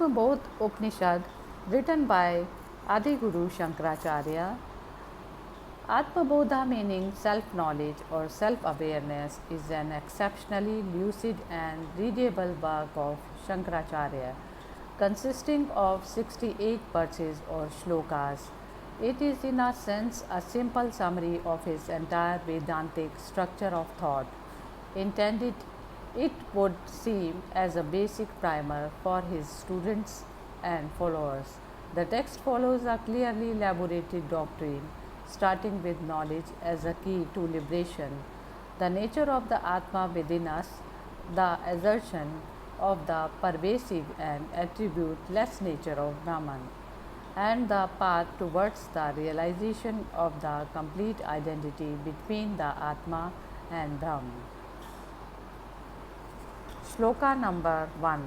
Atmabodh Upanishad, written by Adiguru Shankaracharya. Atmabodha, meaning self-knowledge or self-awareness, is an exceptionally lucid and readable work of Shankaracharya, consisting of 68 verses or shlokas. It is in a sense a simple summary of his entire Vedantic structure of thought. Intended, it would seem, as a basic primer for his students and followers. The text follows a clearly elaborated doctrine, starting with knowledge as a key to liberation, the nature of the Atma within us, the assertion of the pervasive and attribute-less nature of Brahman, and the path towards the realization of the complete identity between the Atma and Brahm. Shloka number 1.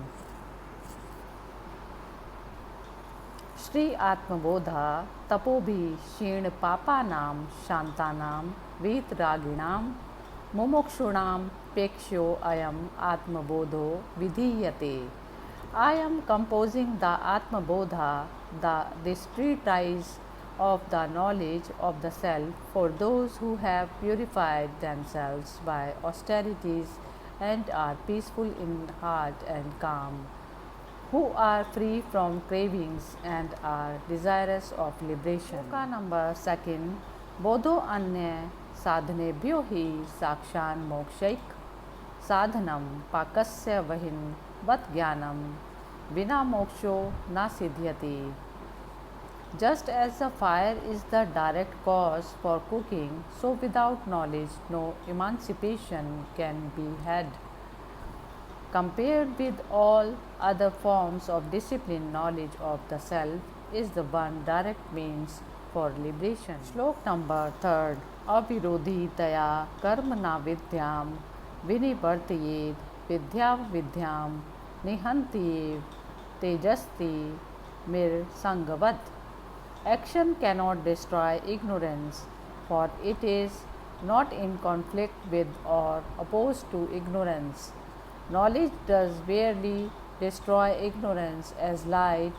Shri आत्मबोधा तपोभि क्षीण पापानां शांतानां वीतरागिणां मुमुक्षूणां पेक्ष्यो अयम आत्मबोधो विधीयते. I am composing the Atmabodha, this treatise of the knowledge of the self for those who have purified themselves by austerities and are peaceful in heart and calm, who are free from cravings and are desirous of liberation. Shloka number 2. Bodho anya sadhanebhyo hi sakshan mokshaik sadhanam pakasya vahin vat jnanam vina moksho na siddhyati. Just as the fire is the direct cause for cooking, so without knowledge no emancipation can be had. Compared with all other forms of discipline, knowledge of the self is the one direct means for liberation. Slok number 3. Avirodhi taya karmana vidyam vinivartayed vidya vidyam nihantiyev tejasti mir sangavat. Action cannot destroy ignorance, for it is not in conflict with or opposed to ignorance. Knowledge does barely destroy ignorance as light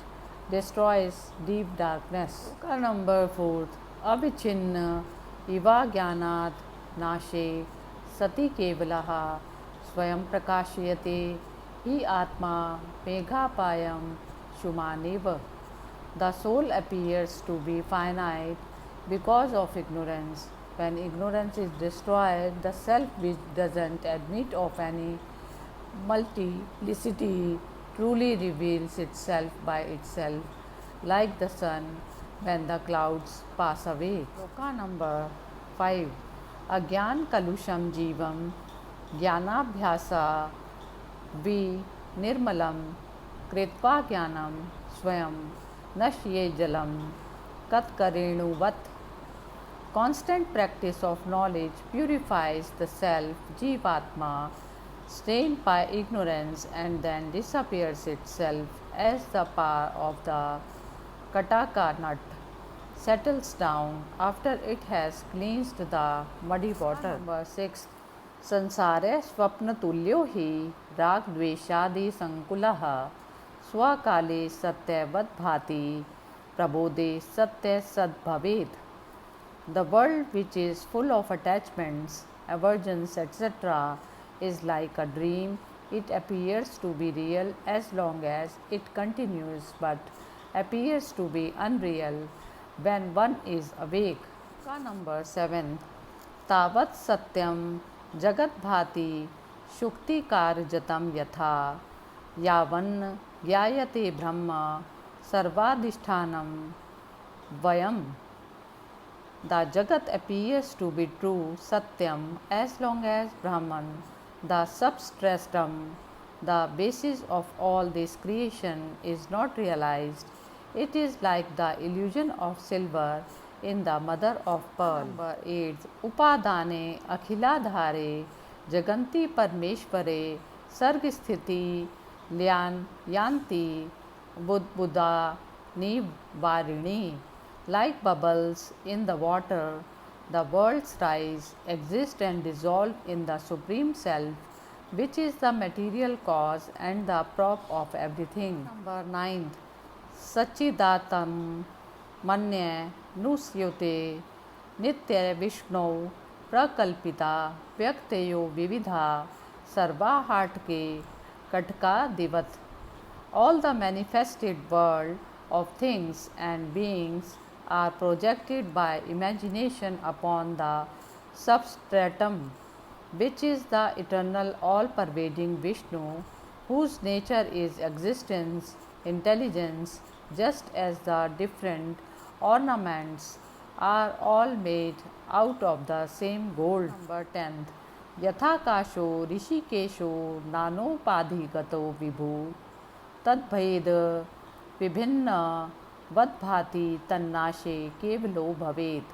destroys deep darkness. Shloka number 4. Avichinna iva jnanat nashe sati kevalaha swayam prakashayate hi atma meghapayam shumaneva. The soul appears to be finite because of ignorance. When ignorance is destroyed, the self, which doesn't admit of any multiplicity, truly reveals itself by itself, like the sun when the clouds pass away. Shloka number 5. Agyan kalusham jivam jnanabhyasa vi nirmalam kritva jnanam swayam nashye jalam katkarenuvat. Constant practice of knowledge purifies the self, Jivatma, stained by ignorance, and then disappears itself as the power of the Kataka nut settles down after it has cleansed the muddy water. Number 6. Sansare swapnatulyo hi rag dveshadi sankulaha swakale satyavat bhati prabodhe satya sadbhavet. The world, which is full of attachments, aversions, etc., is like a dream. It appears to be real as long as it continues, but appears to be unreal when one is awake. Shloka number 7. Tavat satyam jagat bhati shukti karjatam yatha yavan gyayate brahma sarvadhishthanam vayam. The Jagat appears to be true, Satyam, as long as Brahman, the substratum, the basis of all this creation, is not realized. It is like the illusion of silver in the mother of pearl. Number 8. Upadane akhiladhare jaganti parmeshvare sargsthiti lyan yanti budbuddha nivarini. Like bubbles in the water, the worlds rise, exist and dissolve in the Supreme Self, which is the material cause and the prop of everything. Number 9. Sachidatam Manya Nusyute Nitya Vishnu Prakalpita Vyaktayo Vividha Sarva Hatke Katka Divat. All the manifested world of things and beings are projected by imagination upon the substratum, which is the eternal all pervading Vishnu, whose nature is existence, intelligence, just as the different ornaments are all made out of the same gold. Number 10. Yathakasho Rishikesho Nanopadhigato Vibhu तद्भेद विभिन्न वद्भाति तन्नाशे केवलो भवेत्.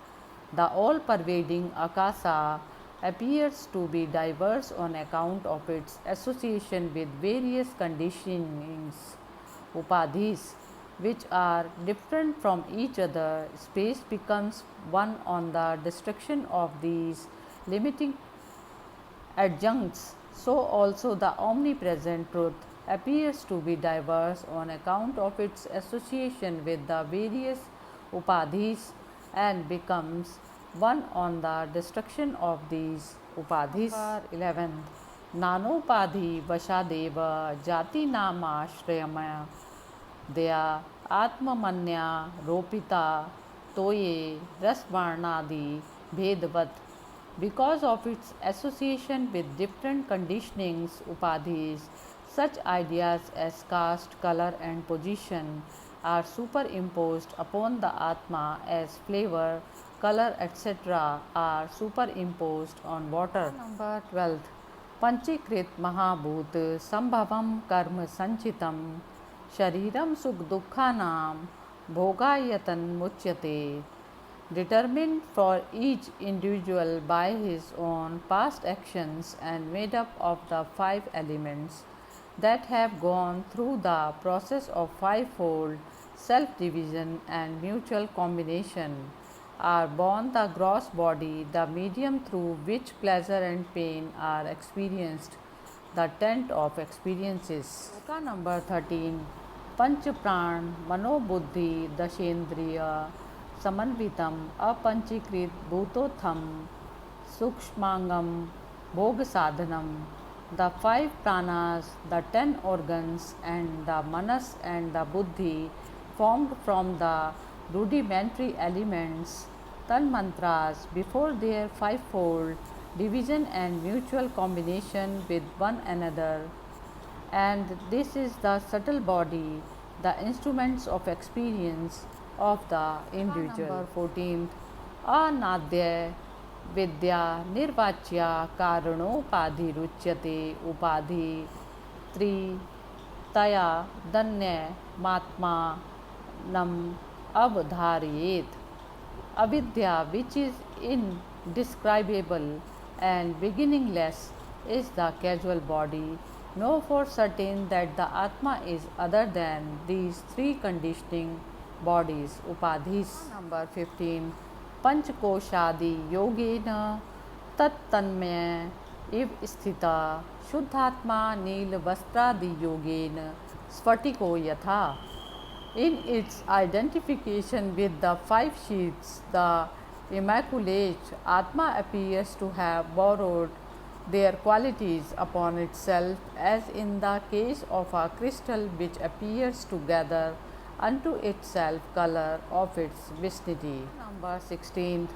The all pervading Akasa appears to be diverse on account of its association with various conditionings, upadhis, which are different from each other. Space becomes one on the destruction of these limiting adjuncts. So also the omnipresent truth appears to be diverse on account of its association with the various upadhis and becomes one on the destruction of these upadhis. 11. Nanopadhi Vashadeva Jati Namashrayamaya Dya Atmamanya Ropita Toye Rasvarnadi Bhedavat. Because of its association with different conditionings, upadhis, such ideas as caste, color, and position are superimposed upon the Atma as flavor, color, etc. are superimposed on water. Number 12. Panchikrit Mahabhut Sambhavam Karma Sanchitam Shariram Sukh Dukkhanam Bhogayatan Muchyate. Determined for each individual by his own past actions and made up of the 5 elements that have gone through the process of fivefold self-division and mutual combination, are born the gross body, the medium through which pleasure and pain are experienced, the tent of experiences. Sloka number 13. Panch Pran Mano Buddhi Dashendriya Samanvitam Apanchikrit Bhutotham Sukshmangam Bhog Sadhanam. The 5 pranas, the 10 organs, and the manas and the buddhi formed from the rudimentary elements, tanmantras, before their fivefold division and mutual combination with one another. And this is the subtle body, the instruments of experience of the individual. Number 14. Anadya Vidya Nirvachya Karanopadi Ruchyate Upadhi Tri Taya Danya Matma Nam Avdhariyet. Avidya, which is indescribable and beginningless, is the causal body. Know for certain that the Atma is other than these 3 conditioning bodies, upadhis. Number 15. पंचकोशादि योगेन तत्तन्मय इव स्थिता शुद्धात्मा नील वस्त्रादि योगेन स्फटिको यथा. In its identification with the 5 sheaths, the immaculate Atma appears to have borrowed their qualities upon itself, as in the case of a crystal which appears to gather unto itself color of its vicinity. Number 16.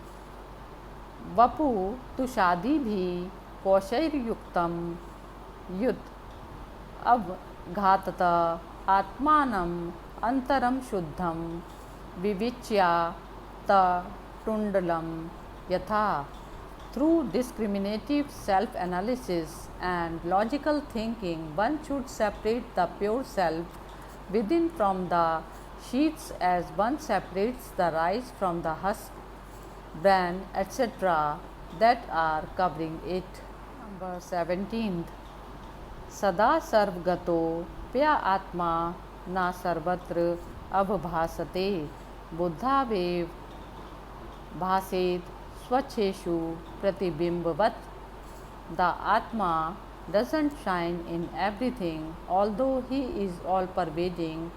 Vapu tushadi bhi कौशैर युक्तम युत अवघातता आत्मानम अंतरम शुद्धम विविच्या तुंडलम यथा. Through discriminative self-analysis and logical thinking, one should separate the pure self within from the sheaths as one separates the rice from the husk, bran, etc. that are covering it. Number 17. Sada sarvgato pya atma na sarvatra avbhasate buddhavev bhaset swacheshu pratibimbvat. The Atma doesn't shine in everything, although He is all pervading.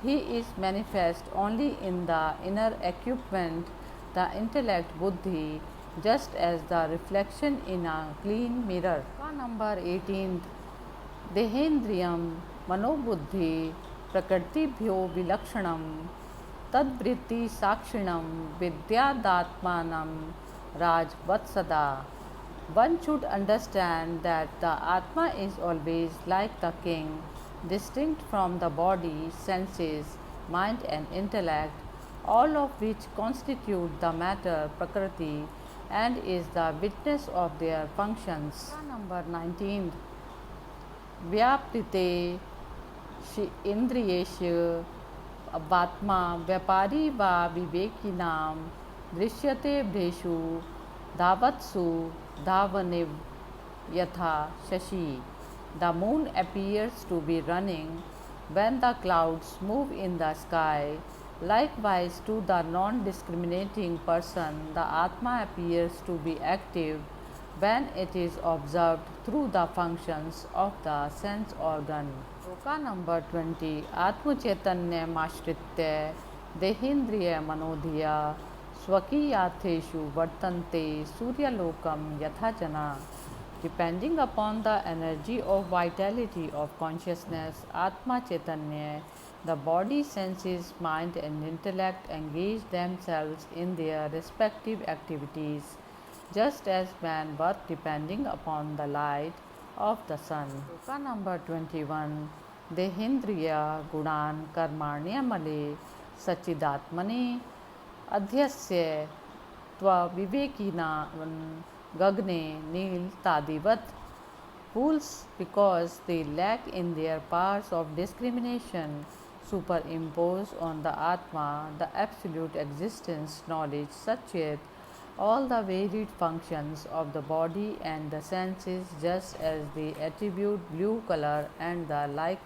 He is manifest only in the inner equipment, the intellect buddhi, just as the reflection in a clean mirror. Number 18. देहेन्द्रियं मनोबुद्धि प्रकृतिभ्यो विलक्षणं तद्वृत्ति साक्षिणं विद्यादात्मानं राजवत्सदा. One should understand that the Atma is always like the king, distinct from the body, senses, mind, and intellect, all of which constitute the matter Prakriti and is the witness of their functions. Number 19. व्यापृते इंद्रियेषु अवात्मा व्यापारी वा विवेकिनां दृश्यते भ्रेषु धावत्सु धावनिव यथा Shashi. The moon appears to be running when the clouds move in the sky. Likewise, to the non-discriminating person, the Atma appears to be active when it is observed through the functions of the sense organ. Shloka number 20. Atma chaitanya mashritya देहेन्द्रिय मनोधिया स्वकीयार्थेषु वर्तन्ते सूर्यलोकम यथा जना. Depending upon the energy of vitality of consciousness, Atma Chaitanya, the body, senses, mind and intellect engage themselves in their respective activities, just as man works depending upon the light of the sun. Shloka number 21. Dehendriya gunan karmanyamale sachidatmane adhyasya tva vivekina gagne nil tadivat. Fools, because they lack in their powers of discrimination, superimpose on the Atma the absolute existence knowledge such as all the varied functions of the body and the senses, just as they attribute blue color and the like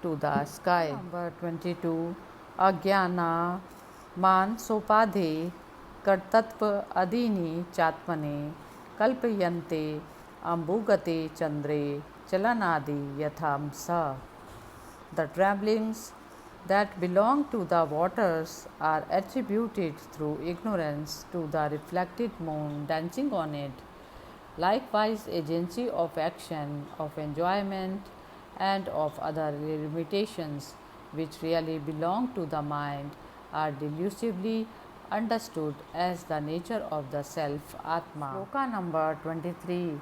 to the sky. Number 22. Agyana man sopadhe kartatva adini chatmane kalpayante ambugate chandre chalanadi yathamsa. The tremblings that belong to the waters are attributed through ignorance to the reflected moon dancing on it. Likewise, agency of action, of enjoyment, and of other limitations which really belong to the mind are delusively understood as the nature of the self Atma. Shloka number 23.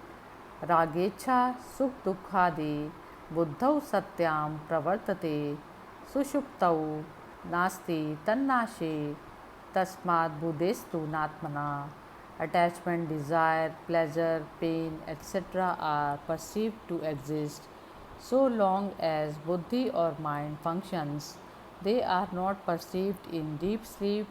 Ragecha sukh dukkhadi buddhau satyam pravartate सुषुप्तौ नास्ति तन्नाशे तस्माद् बुद्धेस्तु नात्मना. Attachment, desire, pleasure, pain, etc. are perceived to exist so long as buddhi or mind functions. They are not perceived in deep sleep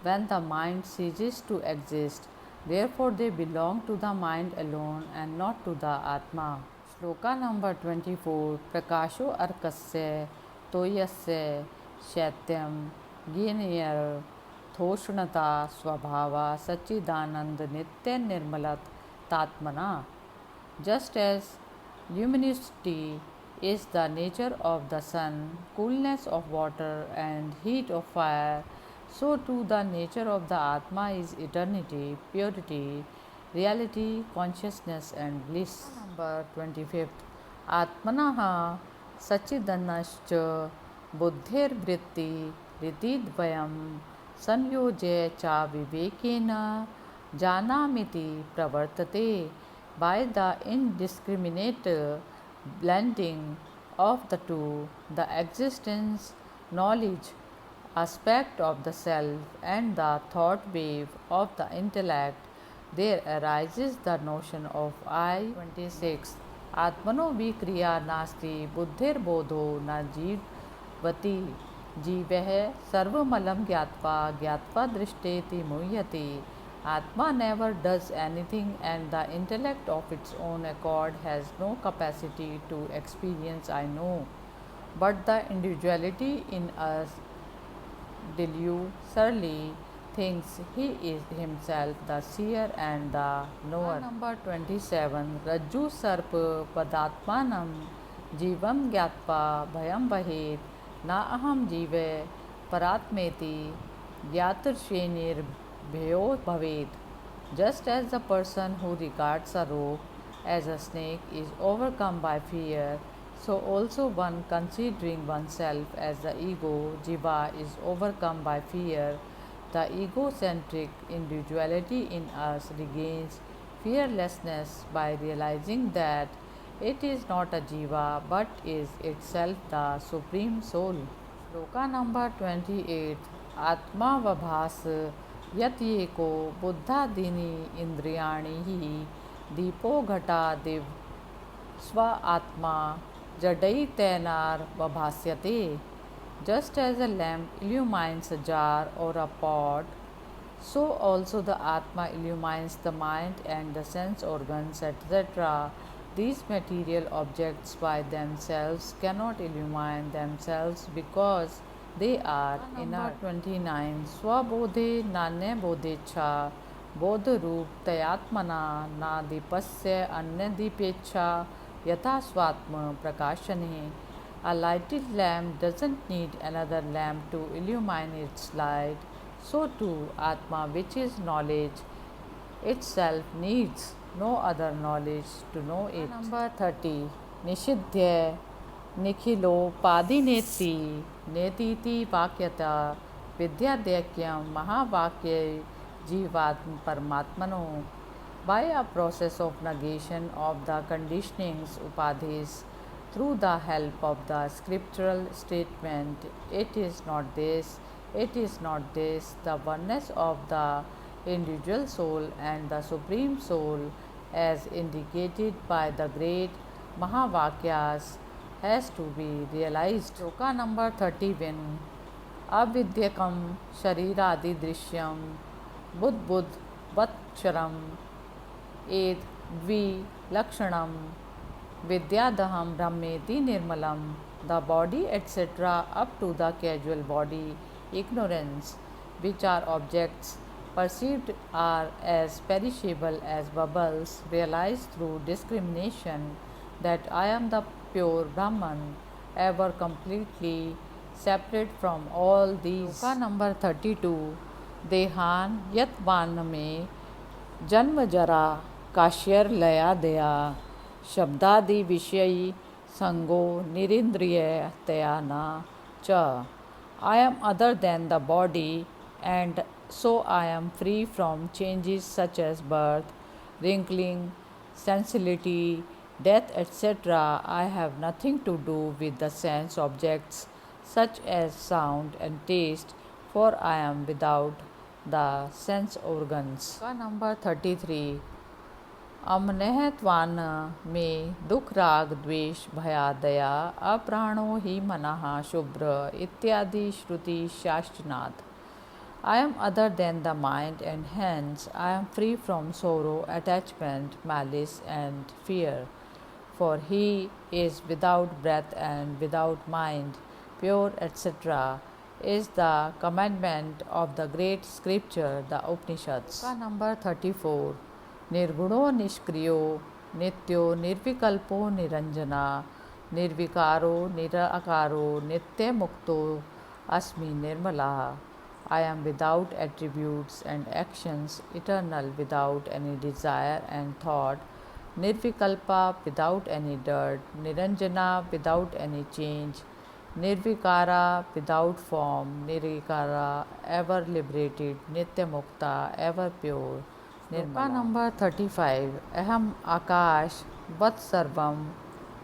when the mind ceases to exist. Therefore, they belong to the mind alone and not to the Atma. Shloka number 24. Prakasho arkasya तोयस्य शैत्यम ज्ञेयर थोषणता स्वभावा सच्चिदानंद नित्य निर्मलत तात्मना. Just as luminosity is the nature of the sun, coolness of water and heat of fire, so too the nature of the Atma is eternity, purity, reality, consciousness and bliss. Number 25th. Atmanaha सच्चिदन्नश्च बुद्धिर्वृत्ति रीतिद्वयं संयोज्य च विवेकेन जानामिति प्रवर्तते. By the indiscriminate blending of the two, the existence, knowledge, aspect of the self and the thought wave of the intellect, there arises the notion of I. 26. आत्मनो विक्रिया नास्ति बुद्धिर्बोधो न जीवति जीवः सर्वमलं ज्ञात्वा ज्ञात्वा दृष्टेति मुह्यति. Atma never does anything and the intellect of its own accord has no capacity to experience I know, but the individuality in us delusorily thinks he is himself the seer and the knower. Number 27. Rajju Sarp Padatmanam Jivam Gyatpa Bhayam Bahet Na Aham Jive Paratmeti Gyatarshrenir Bhayo Bhavet. Just as the person who regards a rope as a snake is overcome by fear, so also one considering oneself as the ego, jiva, is overcome by fear. The egocentric individuality in us regains fearlessness by realizing that it is not a jiva but is itself the supreme soul. Shloka number 28. Atma vabhas यत ये को बुद्धादीनि इंद्रियाणि ही दीपो घटा दिव स्व आत्मा जडई तैनार वभास्यते. Just as a lamp illumines a jar or a pot, so also the Atma illumines the mind and the sense organs, etc. These material objects by themselves cannot illumine themselves because they are inert. 29. Swabodhe nanya bodhecha bodh roop tayatmana na dipasya anya dipecha yatha swatma prakashane. A lighted lamp doesn't need another lamp to illumine its light. So too, Atma, which is knowledge itself, needs no other knowledge to know it. Number 30. Nishidhya Nikhilo Padineti Netiti Vakyata Vidyadekyam Mahavakya Jivatm Paramatmano. By a process of negation of the conditionings upadhis through the help of the scriptural statement, it is not this, it is not this, the oneness of the individual soul and the supreme soul as indicated by the great Mahavakyas has to be realized. Shloka number 31. Avidyakam shariradi drishyam buddh vatsharam ed dvi lakshanam vidyadaham brahmeti nirmalam. The body, etc., up to the casual body, ignorance, which are objects perceived are as perishable as bubbles, realized through discrimination that I am the pure Brahman, ever completely separate from all these. Shloka number 32. Dehan yatvan में जन्म जरा काश्यर लया दया शब्दादि विषयी संगो निरिंद्रिय तयाना च. I am other than the body, and so I am free from changes such as birth, wrinkling, sensibility, death, etc. I have nothing to do with the sense objects such as sound and taste, for I am without the sense organs. Number 33. अमनहत्वान में दुख राग द्वेष भया दया अप्राणो ही मनः शुभ्र इत्यादि श्रुति शास्त्रनाथ. I am other than the mind, and hence I am free from sorrow, attachment, malice, and fear. For he is without breath and without mind, pure, etc., is the commandment of the great scripture, the Upanishads. Number 34. निर्गुणो निष्क्रियो नित्यो निर्विकल्पो निरंजना निर्विकारो निराकारो नित्य मुक्तो अस्मि Nirmala. I am without attributes and actions, eternal without any desire and thought, nirvikalpa without any dirt, niranjana without any change, nirvikara without form, nirvikara ever liberated, nitya mukta ever pure. Shloka number 35. Aham akash vat sarvam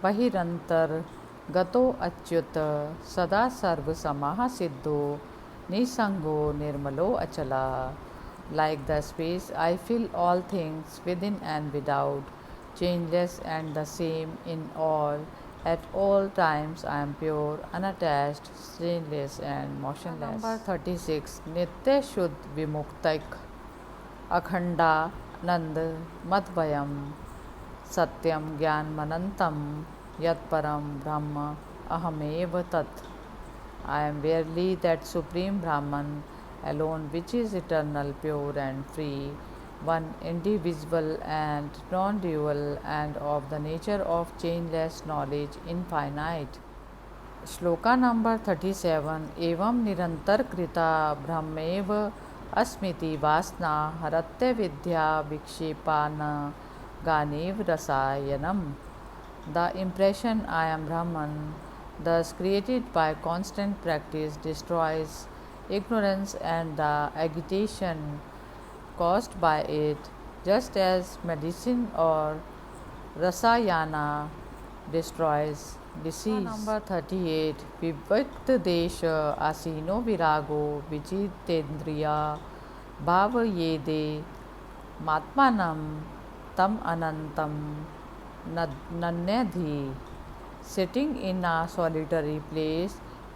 bahirantar gato achyuta sada sarva samaha siddho nisango nirmalo achala. Like the space, I feel all things within and without, changeless and the same in all. At all times I am pure, unattached, stainless and motionless. Number 36. Nitya Shuddh Vimuktak Akhandanand मद्वयम सत्यम ज्ञानमनंतम यत्परम ब्रह्म अहमेव तत्. I am verily that supreme Brahman, alone which is eternal, pure and free, one indivisible and non-dual, and of the nature of changeless knowledge, infinite. Shloka number 37 एवं निरंतर कृता ब्रह्मेव अस्मिति वासना हरत्य विद्या विक्षेपान गानेव रसायनम. The impression I am Brahman, thus created by constant practice, destroys ignorance and the agitation caused by it, just as medicine or rasayana destroys disease. Number 38 विविक्त देश आसीनो विरागो विजितेन्द्रिया भाव ये दे मात्मानं तम अनंतम नन्यधि. Sitting in a solitary place,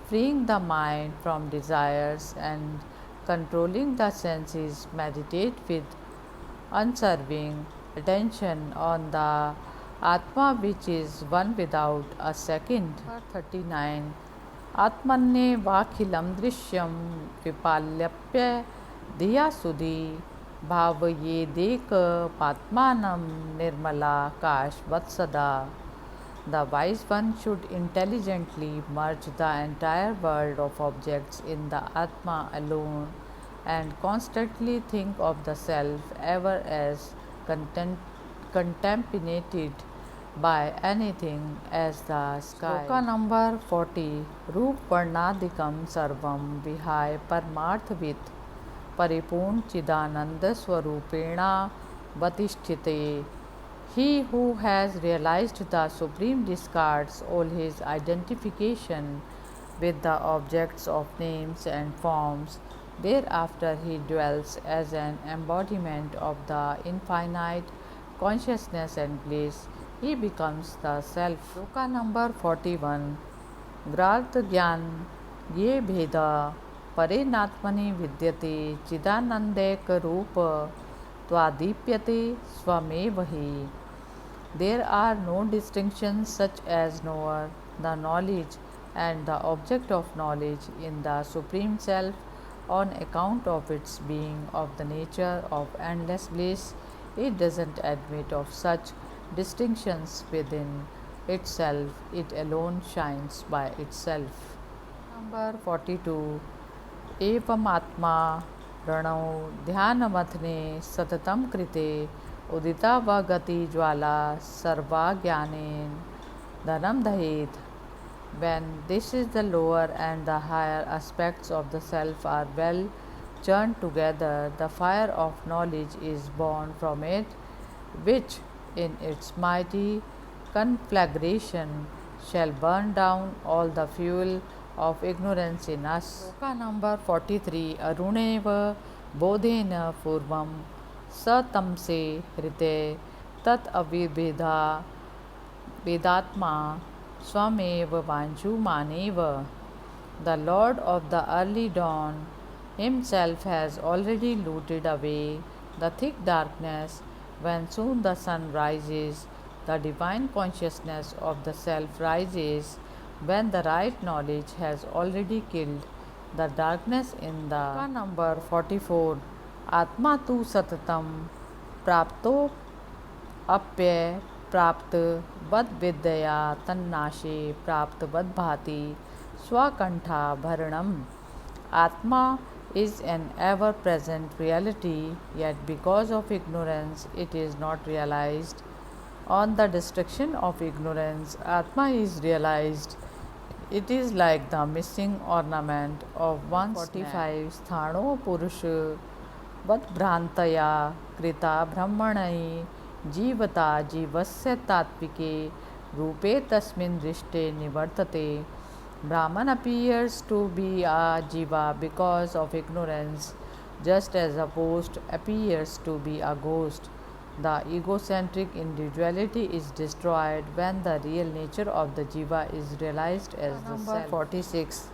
freeing the mind from desires and controlling the senses, meditate with unswerving attention on the Atma which is one without a second. 39 आत्मन्ये वाखिलं दृश्यं विपाल्यप्य धिया सुधी भावयेदेक पात्मानं निर्मलाकाशवत् सदा. The wise one should intelligently merge the entire world of objects in the Atma alone and constantly think of the self ever as contaminated by anything as the sky. Shloka number 40 रूप वर्णादिकं सर्वं विहाय परमार्थवित् परिपूर्ण चिदानंद स्वरूपेणावतिष्ठते. He who has realized the Supreme discards all his identification with the objects of names and forms. Thereafter he dwells as an embodiment of the infinite consciousness and bliss. He becomes the self. Shloka number 41 ग्रार्थ ज्ञान ये भेदा परेनात्मनि विद्यते चिदानंदैक रूप त्वादीप्यते स्वमेव हि. There are no distinctions such as knower, the knowledge, and the object of knowledge in the Supreme Self on account of its being of the nature of endless bliss. It doesn't admit of such distinctions within itself. It alone shines by itself. Number 42 एवमात्मा रणौ ध्यानमथने सततं कृते उदिता व गति ज्वाला सर्वाज्ञानेन धनं दहेत. When this is the lower and the higher aspects of the self are well churned together, the fire of knowledge is born from it, which in its mighty conflagration shall burn down all the fuel of ignorance in us. Shloka number 43 अरुणेव बोधेन पूर्वं सतमसे हृते तत् अविभेदा वेदात्मा स्वमेव वाञ्छुमानेव. The Lord of the early dawn himself has already looted away the thick darkness. When soon the sun rises, the divine consciousness of the self rises. When the right knowledge has already killed the darkness in the. Number 44 आत्मा तु सततं प्राप्तो अप्य प्राप्त वद विद्या तन्नाशे प्राप्त वद भाति स्वकंठाभरणम. Atma is an ever present reality, yet because of ignorance it is not realized. On the destruction of ignorance, Atma is realized. It is like the missing ornament of one's 45 स्थाणो पुरुष वद भ्रांतया कृता ब्रह्मणि जीवता जीवस्य तात्विके रूपे तस्मिन् दृष्टे निवर्तते. Brahman appears to be a jiva because of ignorance, just as a ghost appears to be a ghost. The egocentric individuality is destroyed when the real nature of the jiva is realized as the self. 46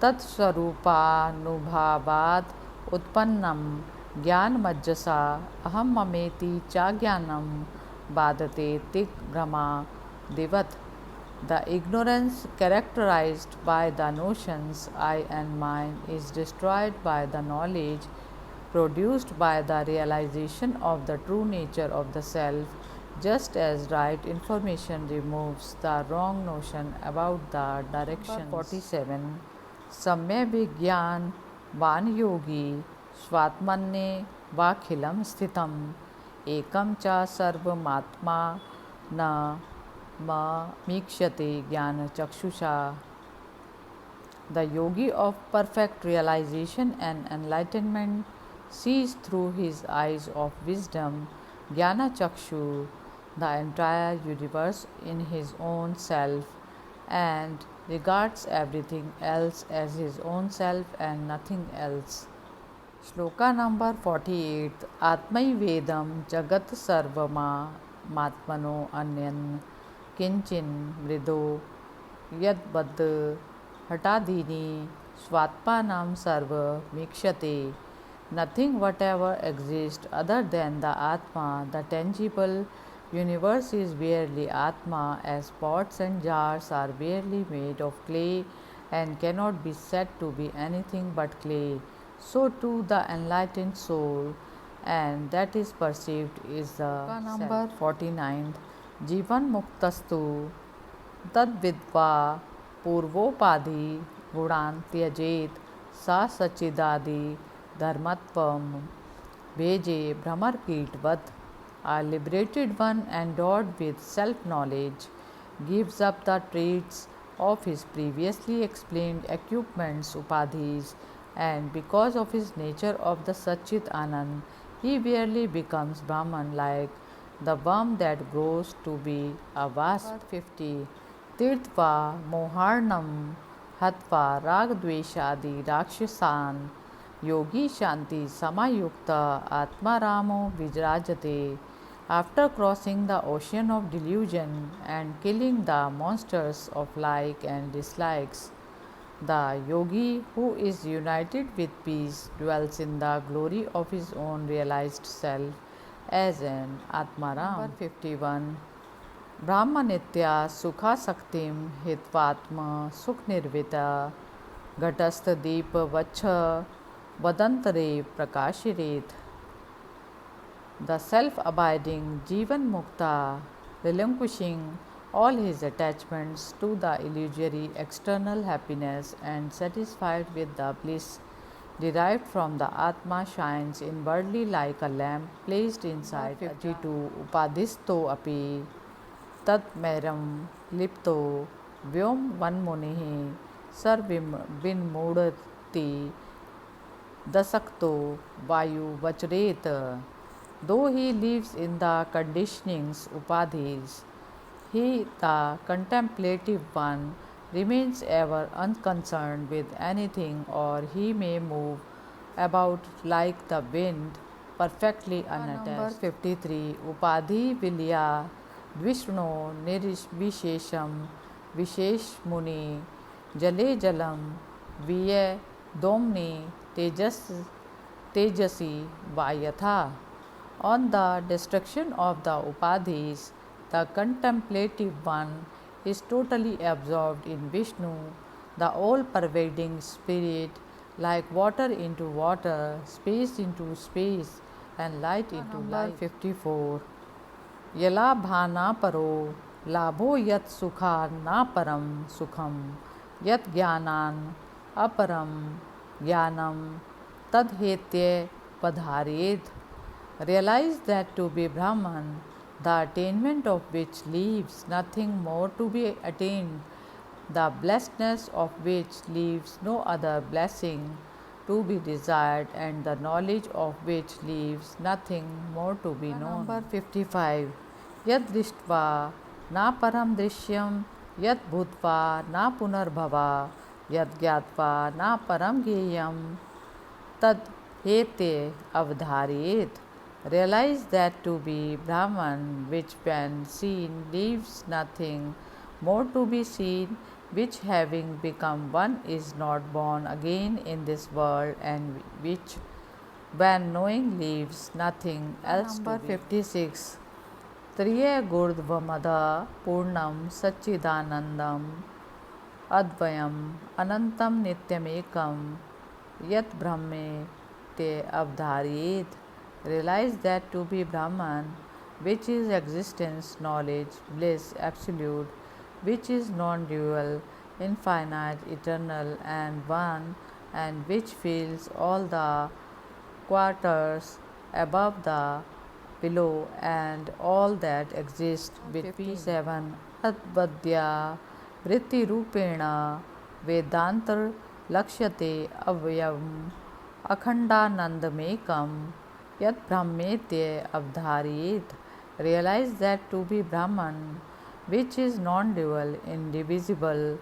tat swarupanubhavat utpannam ज्ञानमज्जसा अहम ममेति चा ज्ञानम बाधते तिक भ्रमा दिवत. The ignorance characterized by the notions I and mine is destroyed by the knowledge produced by the realization of the true nature of the self, just as right information removes the wrong notion about the directions. 47. सम्य विज्ञान वान योगी स्वात्मन्ये वाखिलम स्थितम एकम च सर्वमात्मा न मीक्षते ज्ञान चक्षुषा. The yogi of perfect realization and enlightenment sees through his eyes of wisdom, Jnana Chakshu, the entire universe in his own self and regards everything else as his own self and nothing else. Shloka number 48. Atmai Vedam Jagat Sarvama Matmano Anyan Kinchin Mrido Yadbad Hatadini Svatpanam Sarva Mikshate. Nothing whatever exists other than the Atma, the tangible universe is barely Atma, as pots and jars are barely made of clay and cannot be said to be anything but clay. So too the enlightened soul, and that is perceived is the number 49. Jivan Muktastu Tad Vidva Purvopadhi Gudan Tyajet Sa Sachidadi Dharmatvam Veje Brahmarkitvat. A liberated one endowed with self-knowledge gives up the traits of his previously explained equipments upadhis, and because of his nature of the Satchit Anand, he barely becomes Brahman like the worm that grows to be a wasp. 50. Tirtva Moharnam Hatva Ragdveshadi Rakshasan Yogi Shanti Samayukta Atmaramo Vijrajate. After crossing the ocean of delusion and killing the monsters of like and dislikes, the yogi who is united with peace dwells in the glory of his own realized self as an Atmaram. Number 51. Brahmanitya Sukha Saktim Hitvatma Sukh Nirvita Ghatastha Deep Vacha Vadantare Prakashiret. The self-abiding Jivan Mukta, relinquishing all his attachments to the illusory external happiness and satisfied with the bliss derived from the Atma, shines inwardly like a lamp placed inside 52. Upadhisto api tat meram lipto vyom vanmunihi sarvim vinmudati dasakto vayu vachret. Though he lives in the conditionings upadhis, he, the contemplative one, remains ever unconcerned with anything, or he may move about like the wind, perfectly unattached. Number 53. Upadhi Vilya Dvishno Nirvishesham Vishesh Muni Jale Jalam Viya Domni Tejasi Vayatha. On the destruction of the upadhis, the contemplative one is totally absorbed in Vishnu, the all-pervading spirit, like water into water, space into space, and light into light. 54. Yala bhana paro labho yat sukha na param sukham yat jnanan aparam jnanam tadhetye padharet. Realize that to be Brahman, the attainment of which leaves nothing more to be attained, the blessedness of which leaves no other blessing to be desired, and the knowledge of which leaves nothing more to be known. Number 55. Yad drishtva na param drishyam yad bhutva na punarbhava yad gyatva na param geyam tad hete avdhariyet. Realize that to be Brahman, which when seen leaves nothing more to be seen, which having become one is not born again in this world, and which when knowing leaves nothing else. Number 56. त्रियगुर्ध्वमदः पूर्णं सच्चिदानन्दम् अद्वयम् अनन्तं नित्यमेकं यत् Brahme te avdhariyet. Realize that to be Brahman, which is existence, knowledge, bliss, absolute, which is non-dual, infinite, eternal, and one, and which fills all the quarters above the below and all that exists between. 7 Advadya Vritti Rupena Vedantar Lakshyate Avyam Akhandanandamekam Yat Brahmetya Avdhariyet. Realize that to be Brahman, which is non-dual, indivisible,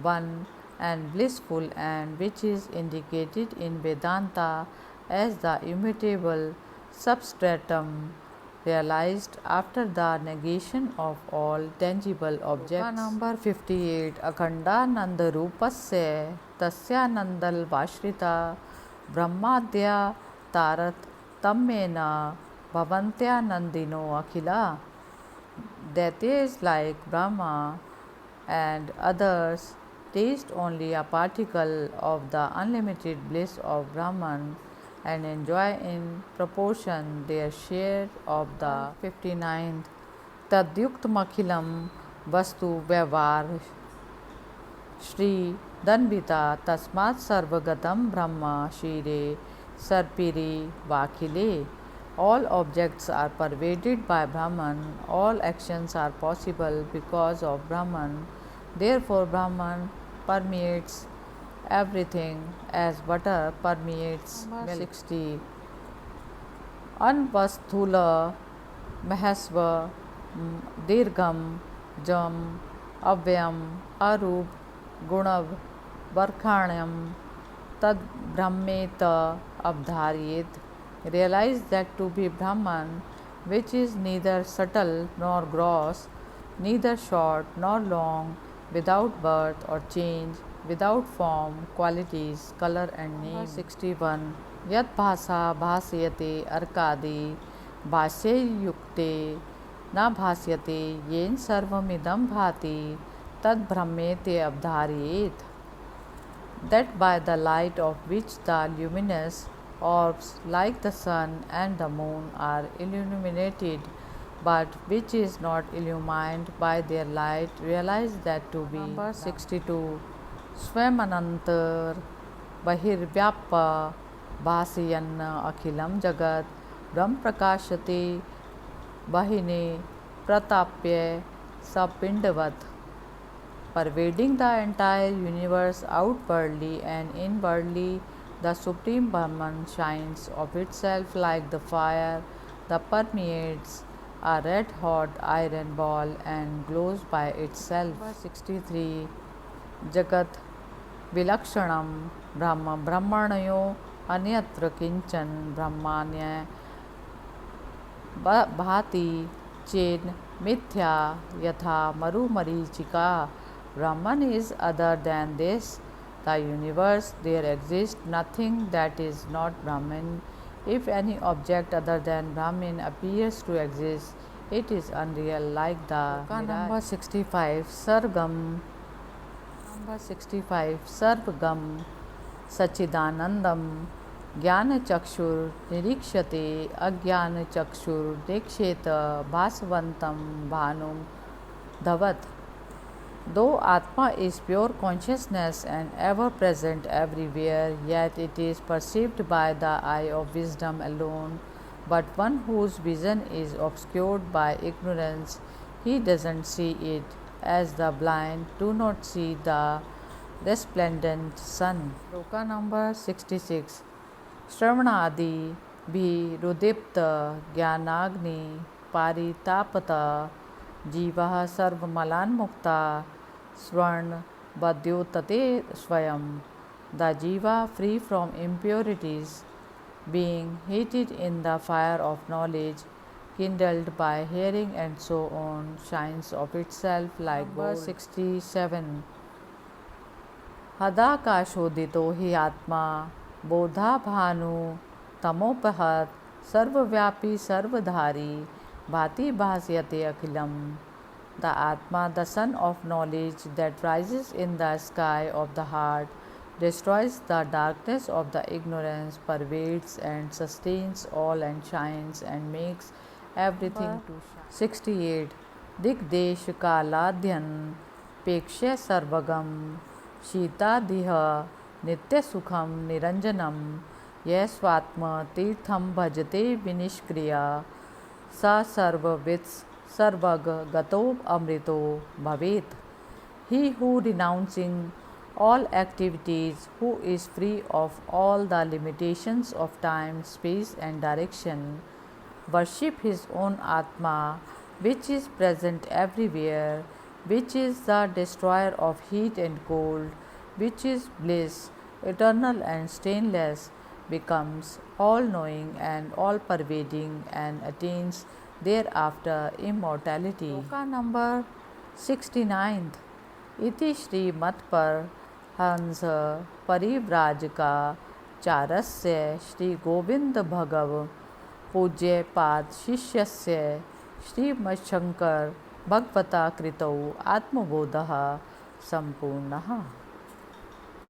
one, and blissful, and which is indicated in Vedanta as the immutable substratum, realized after the negation of all tangible objects. Number 58. Akhandananda Rupasya Tasyanandal Vashrita Brahmadya Tarat Tammena Bhavantya Nandino Akhila. That is like Brahma and others taste only a particle of the unlimited bliss of Brahman and enjoy in proportion their share of the 59th Tadyuktmakhilam Vastu Vyavhar Shri Danvita Tasmat Sarvagatam Brahma Shire Sarpiri Vakhile. All objects are pervaded by Brahman, all actions are possible because of Brahman. Therefore, Brahman permeates everything as butter permeates milk. 60. Anvasthula Mahasva Dirgham Jam Avyam Arup Gunav Varkhanyam Tad Brahmeta Avdhariyet. Realize that to be Brahman, which is neither subtle nor gross, neither short nor long, without birth or change, without form, qualities, color and name. 61. Yat bhasa bhasyate arkadi bhasye yukte na bhasyate yen sarvamidam bhati tad brahmete avdhariyet. That by the light of which the luminous orbs like the sun and the moon are illuminated, but which is not illumined by their light, realize that to be. Number 62. Swamanantar Bahirvyapa Bhasiyanna Akhilam Jagat Brahm Prakashate Bahine Pratapya Sapindavat. Pervading the entire universe outwardly and inwardly, the Supreme Brahman shines of itself like the fire that permeates a red-hot iron ball and glows by itself. 63. Jagat Vilakshanam Brahma Brahmanayo Anyatra Kinchan Brahmanya Bhati Chen Mithya Yatha Maru Marichika. Brahman is other than this, the universe. There exists nothing that is not Brahman. If any object other than Brahman appears to exist, it is unreal like the mirage. Number 65. Sargam. Number 65. Sarvagam Sachidanandam Jnana Chakshur Nirikshate Ajnana Chakshur Deksheta Bhasvantam Bhanum Dhavat. Though Atma is pure consciousness and ever present everywhere, yet it is perceived by the eye of wisdom alone. But one whose vision is obscured by ignorance, he doesn't see it, as the blind do not see the resplendent sun. Shloka number 66. Shravanadi bhi rudipta jnanagni paritapata जीवः सर्वमलान् मुक्ता स्वर्ण badyotate swayam. The jiva, free from impurities, being heated in the fire of knowledge, kindled by hearing and so on, shines of itself like gold. 67. Hadakashodito hi atma bodha bhanu tamopahat sarvavyapi sarvadhari Bhati bhasyate akhilam. The Atma, the sun of knowledge that rises in the sky of the heart, destroys the darkness of the ignorance, pervades and sustains all and shines and makes everything to shine. 68. Digdesh kaladhyan pekshya sarvagam शीतादिह नित्य सुखम निरंजनम यह स्वात्म तीर्थम भजते विनिष्क्रिया स सर्ववित् सर्वग गतो अमृतो भवेत. He who renouncing all activities, who is free of all the limitations of time, space and direction, worship his own Atma, which is present everywhere, which is the destroyer of heat and cold, which is bliss, eternal and stainless, becomes all knowing and all pervading and attains thereafter immortality. Shloka number 69th. इति श्री मत पर हंस परिव्राजका चारस्य श्री गोविंद भगव पूज्य पाद शिष्यस्य श्रीमच्छंकर भगवता कृतौ आत्मबोधः संपूर्णः.